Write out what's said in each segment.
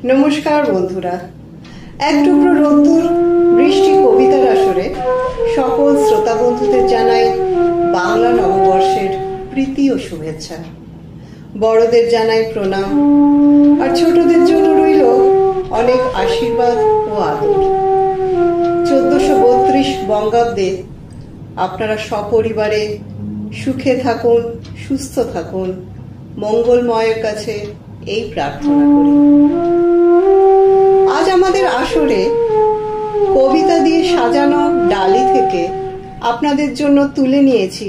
নমস্কার বন্ধুরা, এক টুকরো রোদ্দুর বৃষ্টি কবিতার আসরে সকল শ্রোতা বন্ধুদের জানাই বাংলা নববর্ষের প্রীতি ও শুভেচ্ছা। বড়দের জানাই প্রণাম, আর ছোটদের জন্য রইল অনেক আশীর্বাদ ও আদর। 1432 বঙ্গাব্দে আপনারা সপরিবারে সুখে থাকুন, সুস্থ থাকুন, মঙ্গলময়ের কাছে এই প্রার্থনা করি। আজ আমাদের আসরে কবিতা দিয়ে সাজানো ডালি থেকে আপনাদের জন্য তুলে নিয়েছি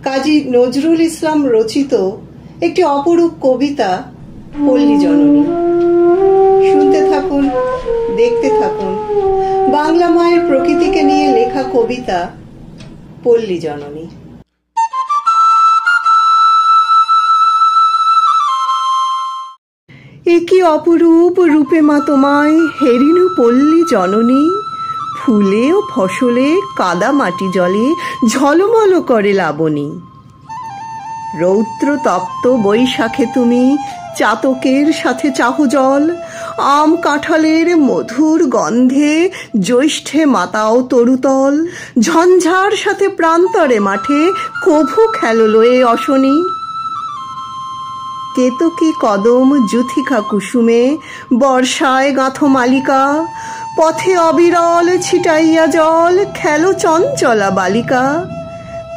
কাজী নজরুল ইসলাম রচিত একটি অপরূপ কবিতা পল্লী জননী। শুনতে থাকুন, দেখতে থাকুন বাংলা মায়ের প্রকৃতিকে নিয়ে লেখা কবিতা পল্লী জননী। একি অপরূপ রূপে মা তোমায় হেরিনু পল্লী জননী, ফুলে ও ফসলে কাদা মাটি জলে ঝলমল করে লাবণী। রৌদ্র তপ্ত বৈশাখে তুমি চাতকের সাথে চাহ জল, আম কাঁঠালের মধুর গন্ধে জ্যৈষ্ঠে মাতাও তরুতল। ঝঞ্ঝার সাথে প্রান্তরে মাঠে কভু খেললোয়ে অশনি। কেতকী কদম যুথিকা কুসুমে বর্ষায় গাঁথো মালিকা, পথে অবিরল ছিটাইয়া জল খেলো চঞ্চলা বালিকা।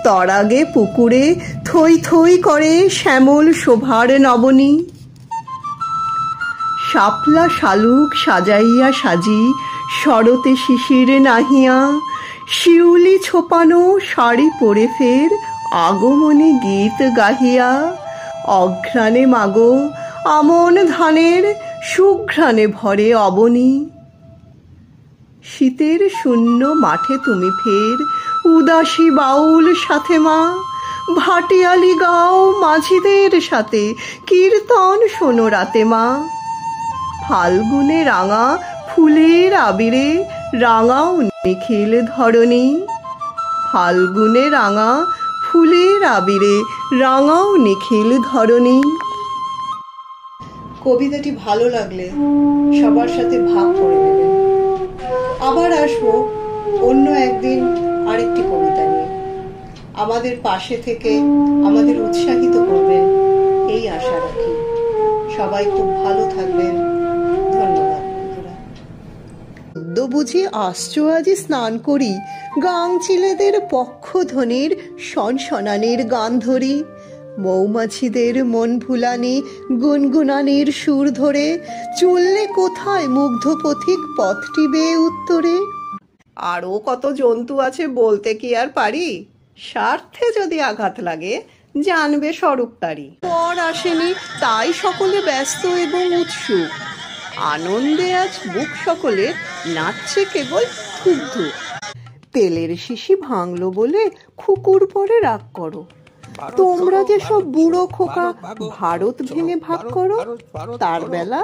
তরাগে পুকুরে থই থই করে শ্যামল শোভার নবনী। শাপলা শালুক সাজাইয়া সাজি শরতে শিশির নাহিয়া, শিউলি ছোপানো শাড়ি পরে ফের আগমনে গীত গাহিয়া। অঘ্রাণে মাগো আমন ধানের সুঘ্রাণে ভরে অবনী। শীতের শূন্য মাঠে তুমি ফের উদাসী বাউল সাথে মা, ভাটিয়ালি গাও মাঝিদের সাথে কীর্তন শোনো রাতে মা। ফাল্গুনে রাঙা ফুলের আবিরে রাঙাও নিখিল ধরণী। ফাল্গুনে রাঙা ফুলের আবিরে রাঙাও নিখিল ধরণী। কবিতাটি ভালো লাগলে সবার সাথে ভাগ করে নেবেন। আবার আসবো অন্য একদিন আরেকটি কবিতা নিয়ে। আমাদের পাশে থেকে আমাদের উৎসাহিত করবেন এই আশা রাখি। সবাই খুব ভালো থাকবেন। ধন্যবাদ বন্ধুরা। বুঝি আসছো আজি স্নান করি, গাংচিলেদের পক্ষধ্বনির সনসনানির গান ধরি। মৌমাছিদের মন ভুলানি গুনগুনানির সুর ধরে, চললে কোথায় মুগ্ধ পথিক পথটি বেয়ে উত্তরে। আরো কত জন্তু আছে বলতে কি আর পারি, স্বার্থে যদি আঘাত লাগে জানবে স্বরূপ তারি। পর আসেনি তাই সকলে ব্যস্ত এবং উৎসুক, আনন্দে আজ বুক সকলে নাচছে কেবল ধুক ধুক। তেলের শিশি ভাঙলো বলে খুকুর পরে রাগ করো, তোমরা যে সব বুড়ো খোকা ভারত ভেঙে ভাগ করো। তার বেলা